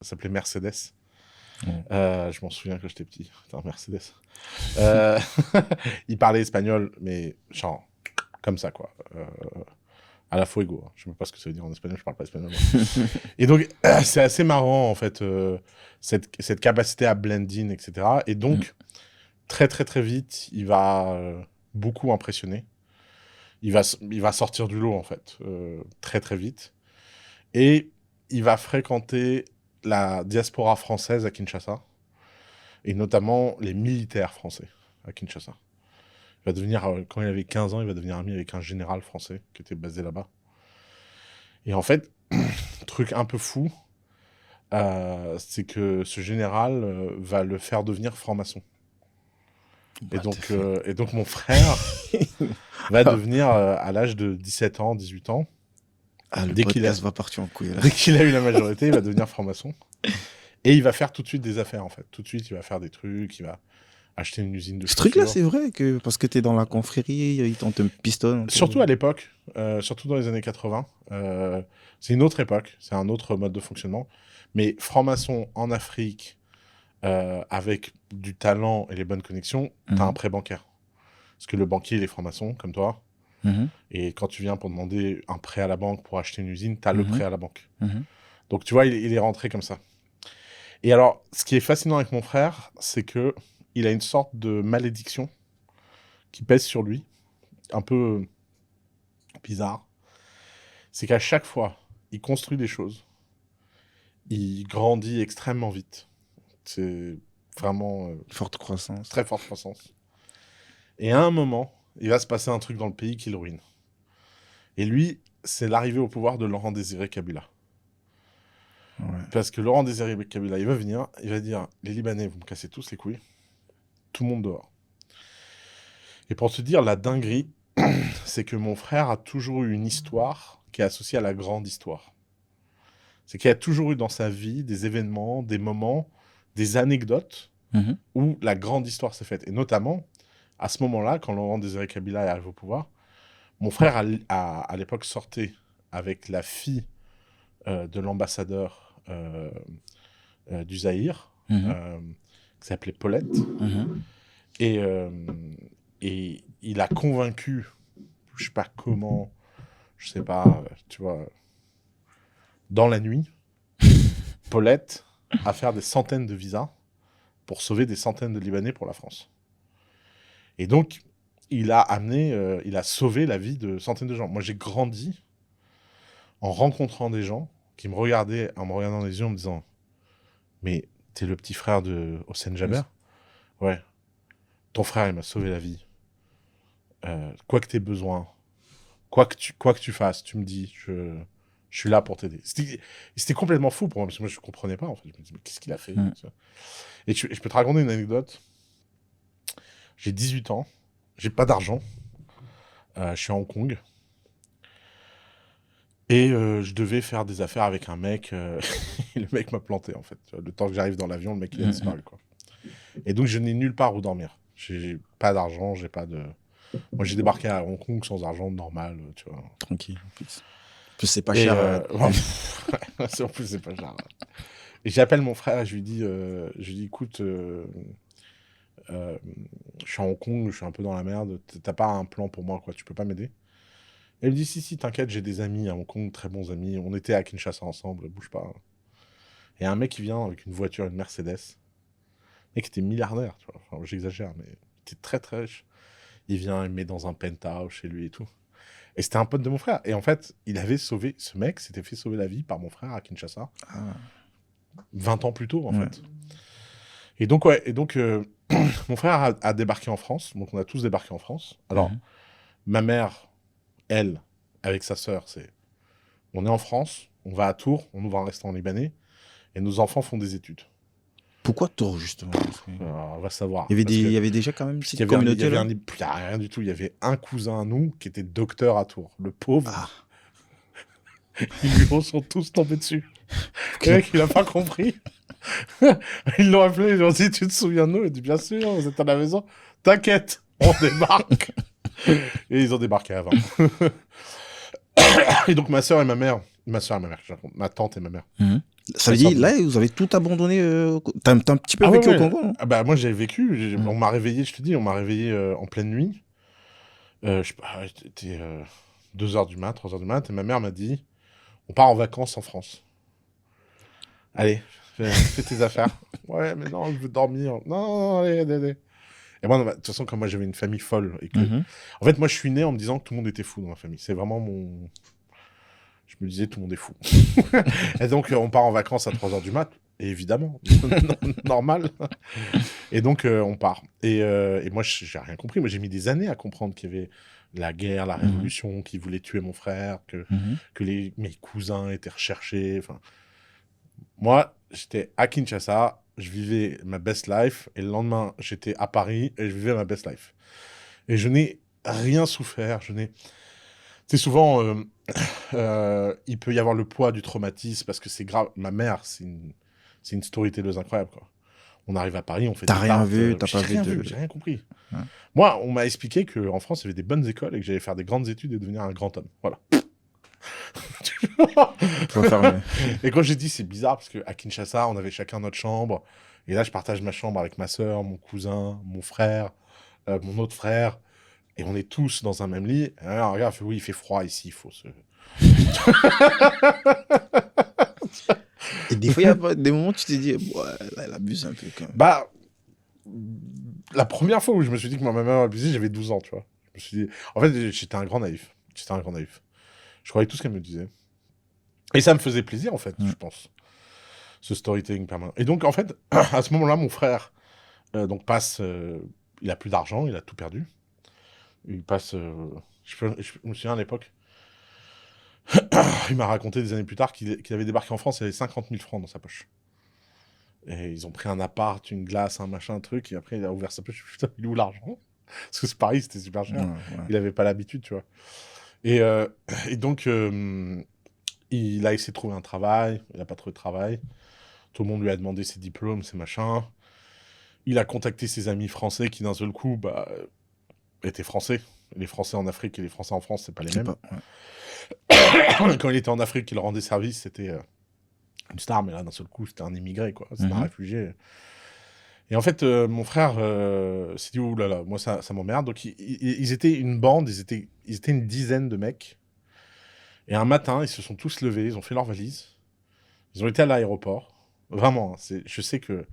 Ça s'appelait Mercedes. Je m'en souviens quand j'étais petit. Putain, Mercedes. Il parlait espagnol, mais genre, comme ça, quoi. À la fuego. Je sais même pas ce que ça veut dire en espagnol, je parle pas espagnol. Et donc, c'est assez marrant, en fait, cette capacité à blend in, etc. Et donc, très, très, très vite, il va beaucoup impressionner. Il va sortir du lot, en fait, très, très vite. Et il va fréquenter la diaspora française à Kinshasa, et notamment les militaires français à Kinshasa. Il va devenir, quand il avait 15 ans, il va devenir ami avec un général français qui était basé là-bas. Et en fait, truc un peu fou, c'est que ce général va le faire devenir franc-maçon. Et donc mon frère va devenir, à l'âge de 17 ans, 18 ans, le dès podcast va partir en couille. Dès qu'il a eu la majorité, il va devenir franc-maçon. Et il va faire tout de suite des affaires, en fait. Tout de suite, il va faire des trucs, il va acheter une usine de Ce chaussures. truc-là, c'est vrai que parce que t'es dans la confrérie, ils t'ont un piston. Surtout à l'époque, surtout dans les années 80. C'est une autre époque, c'est un autre mode de fonctionnement. Mais franc-maçon en Afrique, avec du talent et les bonnes connexions, t'as un prêt bancaire. Parce que le banquier, il est franc-maçon, comme toi. Et quand tu viens pour demander un prêt à la banque pour acheter une usine, t'as le prêt à la banque. Donc tu vois, il est rentré comme ça. Et alors, ce qui est fascinant avec mon frère, c'est que il a une sorte de malédiction qui pèse sur lui, un peu bizarre. C'est qu'à chaque fois, il construit des choses, il grandit extrêmement vite. C'est vraiment forte croissance. Très forte croissance. Et à un moment, il va se passer un truc dans le pays qui le ruine. Et lui, c'est l'arrivée au pouvoir de Laurent Désiré Kabila. Ouais. Parce que Laurent Désiré Kabila, il va venir, il va dire, les Libanais, vous me cassez tous les couilles, tout le monde dehors. Et pour te dire, la dinguerie, c'est que mon frère a toujours eu une histoire qui est associée à la grande histoire. C'est qu'il y a toujours eu dans sa vie des événements, des moments, des anecdotes où la grande histoire s'est faite. Et notamment, à ce moment-là, quand Laurent Désiré Kabila est arrivé au pouvoir, mon frère, à l'époque, sortait avec la fille de l'ambassadeur du Zaïre, qui s'appelait Paulette. Et il a convaincu, je sais pas comment, je sais pas, tu vois, dans la nuit, Paulette à faire des centaines de visas pour sauver des centaines de Libanais pour la France. Et donc, il a sauvé la vie de centaines de gens. Moi, j'ai grandi en rencontrant des gens qui me regardaient, en me regardant dans les yeux, en me disant « Mais t'es le petit frère de Hossein Jaber ?»« Ouais. Ton frère, il m'a sauvé la vie. Quoi que t'aies besoin, quoi que tu fasses, tu me dis, je suis là pour t'aider. » C'était complètement fou pour moi, parce que moi, je ne comprenais pas, en fait. Je me disais, mais qu'est-ce qu'il a fait Et je peux te raconter une anecdote. J'ai 18 ans, j'ai pas d'argent, je suis à Hong Kong, et je devais faire des affaires avec un mec, et le mec m'a planté, en fait. Le temps que j'arrive dans l'avion, le mec, il a disparu, quoi. Et donc, je n'ai nulle part où dormir. J'ai pas d'argent, j'ai pas de... Moi, j'ai débarqué à Hong Kong sans argent, normal, tu vois. Tranquille, en plus. En plus, c'est pas cher. En plus, c'est pas cher. Et j'appelle mon frère et je lui dis, écoute, je suis à Hong Kong, je suis un peu dans la merde, t'as pas un plan pour moi, quoi, tu peux pas m'aider? Et il me dit, si, t'inquiète, j'ai des amis à Hong Kong, très bons amis, on était à Kinshasa ensemble, bouge pas. Et un mec qui vient avec une voiture, une Mercedes, le mec était milliardaire, tu vois, enfin, j'exagère, mais il était très très riche. Il vient, il me met dans un penthouse chez lui et tout. Et c'était un pote de mon frère. Et en fait, ce mec s'était fait sauver la vie par mon frère à Kinshasa. 20 ans plus tôt, en fait. Et donc, mon frère a débarqué en France. Donc, on a tous débarqué en France. Alors, ma mère, elle, avec sa sœur, on est en France, on va à Tours, on ouvre un restaurant libanais, et nos enfants font des études. Pourquoi Tours, justement? Alors, on va savoir. Il y avait déjà quand même une petite communauté là. Il n'y a rien du tout. Il y avait un cousin à nous qui était docteur à Tours. Le pauvre. Ils lui sont tous tombés dessus. Le mec, il n'a pas compris. Ils l'ont appelé, ils lui ont dit, tu te souviens de nous? Il dit, bien sûr, vous êtes à la maison. T'inquiète, on débarque. Et ils ont débarqué avant. Et donc, ma tante et ma mère, Ça veut dire, là, vous avez tout abandonné. T'as un petit peu vécu au Congo, non? Ah bah, moi, j'ai vécu. On m'a réveillé, je te dis, on m'a réveillé en pleine nuit. Je sais pas, c'était 2h du mat, 3h du mat. Et ma mère m'a dit, on part en vacances en France. Allez, fais tes affaires. Ouais, mais non, je veux dormir. Non, non, allez. Et moi, de toute façon, comme moi, j'avais une famille folle. Et que... En fait, moi, je suis né en me disant que tout le monde était fou dans ma famille. C'est vraiment mon... Je me disais, tout le monde est fou. Et donc, on part en vacances à 3h du mat. Et évidemment, normal. Et donc, on part. Et moi, j'ai rien compris. Moi, j'ai mis des années à comprendre qu'il y avait la guerre, la révolution, qui voulait tuer mon frère, que mes cousins étaient recherchés. Enfin, moi, j'étais à Kinshasa, je vivais ma best life. Et le lendemain, j'étais à Paris et je vivais ma best life. Et je n'ai rien souffert. C'est souvent, il peut y avoir le poids du traumatisme parce que c'est grave. Ma mère, c'est une storytelleuse incroyable, quoi. On arrive à Paris, on fait T'as des rien tartes, vu, t'as pas vu j'ai rien compris. Ouais. Moi, on m'a expliqué qu'en France, il y avait des bonnes écoles et que j'allais faire des grandes études et devenir un grand homme. Voilà. Et quand j'ai dit, c'est bizarre parce qu'à Kinshasa, on avait chacun notre chambre. Et là, je partage ma chambre avec ma soeur, mon cousin, mon frère, mon autre frère. Et on est tous dans un même lit. Et alors, regarde, oui, il fait froid ici, il faut se... Et des fois, il y a des moments où tu te dis, ouais, là, elle abuse un peu quand même. Bah, la première fois où je me suis dit que ma maman abusait, j'avais 12 ans, tu vois. Je me suis dit... En fait, j'étais un grand naïf. Je croyais tout ce qu'elle me disait. Et ça me faisait plaisir, en fait, je pense. Ce storytelling permanent. Et donc, en fait, à ce moment-là, mon frère donc passe... il a plus d'argent, il a tout perdu. Il passe... je me souviens à l'époque, il m'a raconté des années plus tard qu'il avait débarqué en France, il avait 50 000 francs dans sa poche. Et ils ont pris un appart, une glace, un machin, un truc, et après il a ouvert sa poche, je me suis dit, putain, il est où l'argent? Parce que c'est Paris, c'était super cher. Ouais. Il avait pas l'habitude, tu vois. Et donc, il a essayé de trouver un travail, il n'a pas trouvé de travail. Tout le monde lui a demandé ses diplômes, ses machins. Il a contacté ses amis français qui, d'un seul coup, étaient français. Les Français en Afrique et les Français en France, c'est pas les mêmes. Quand il était en Afrique, il rendait service, c'était une star, mais là, d'un seul coup, c'était un immigré, quoi. C'était un réfugié. Et en fait, mon frère s'est dit, ouh là là, moi, ça m'emmerde. Donc, ils étaient une bande, ils étaient une dizaine de mecs. Et un matin, ils se sont tous levés, ils ont fait leur valise. Ils ont été à l'aéroport. Vraiment, je sais que...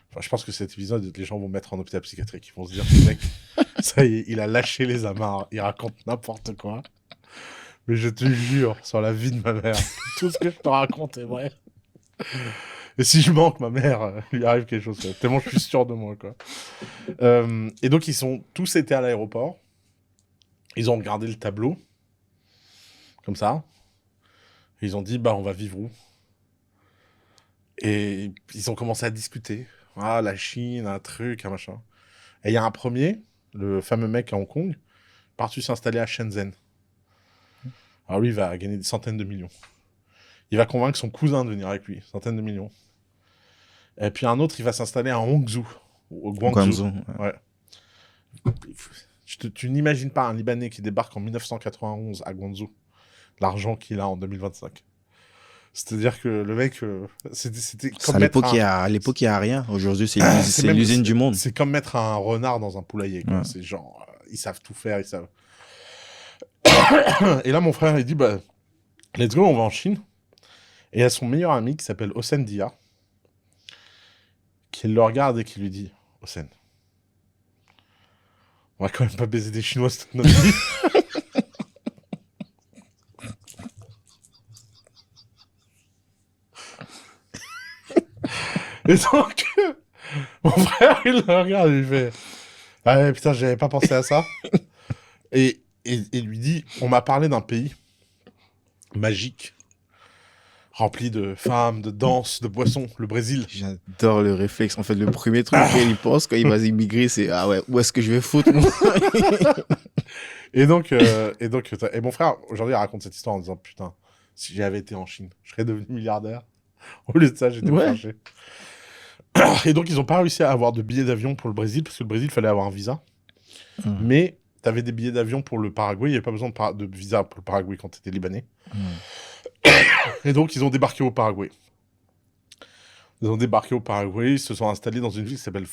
Enfin, je pense que cet épisode, les gens vont mettre en hôpital psychiatrique. Ils vont se dire, ce mec, ça y est, il a lâché les amarres, il raconte n'importe quoi. Mais je te jure, sur la vie de ma mère, tout ce que je te raconte est vrai. Et si je manque, ma mère, lui arrive quelque chose. Quoi. Tellement je suis sûr de moi, quoi. Et donc, ils sont tous été à l'aéroport. Ils ont regardé le tableau. Comme ça. Et ils ont dit, on va vivre où? Et ils ont commencé à discuter. Ah, la Chine, un truc, un machin. Et il y a un premier, le fameux mec à Hong Kong, parti s'installer à Shenzhen. Alors lui, il va gagner des centaines de millions. Il va convaincre son cousin de venir avec lui, centaines de millions. Et puis un autre, il va s'installer à Hangzhou, au Guangzhou. Ouais. Tu n'imagines pas un Libanais qui débarque en 1991 à Guangzhou, l'argent qu'il a en 2025. C'est-à-dire que le mec, c'était comme à l'époque, il n'y a rien. Aujourd'hui, c'est l'usine du monde. C'est comme mettre un renard dans un poulailler. Ouais. C'est genre, ils savent tout faire, ils savent. Et là, mon frère, il dit, let's go, on va en Chine. Et il y a son meilleur ami qui s'appelle Hossein Dia, qui le regarde et qui lui dit, Hossein, on va quand même pas baiser des Chinoises toute notre vie. Et donc, mon frère, il le regarde et il fait, ah putain, j'avais pas pensé à ça. Et lui dit, on m'a parlé d'un pays magique, rempli de femmes, de danse, de boissons, le Brésil. J'adore le réflexe. En fait, le premier truc qu'il pense quand il va immigrer, c'est ah ouais, où est-ce que je vais foutre moi? et donc, mon frère aujourd'hui il raconte cette histoire en disant putain, si j'avais été en Chine, je serais devenu milliardaire. Au lieu de ça, j'étais fâché. Et donc ils ont pas réussi à avoir de billets d'avion pour le Brésil parce que le Brésil il fallait avoir un visa. Mais t'avais des billets d'avion pour le Paraguay, il n'y avait pas besoin de visa pour le Paraguay quand t'étais libanais. Et donc, ils ont débarqué au Paraguay. Ils ont débarqué au Paraguay, ils se sont installés dans une ville qui s'appelle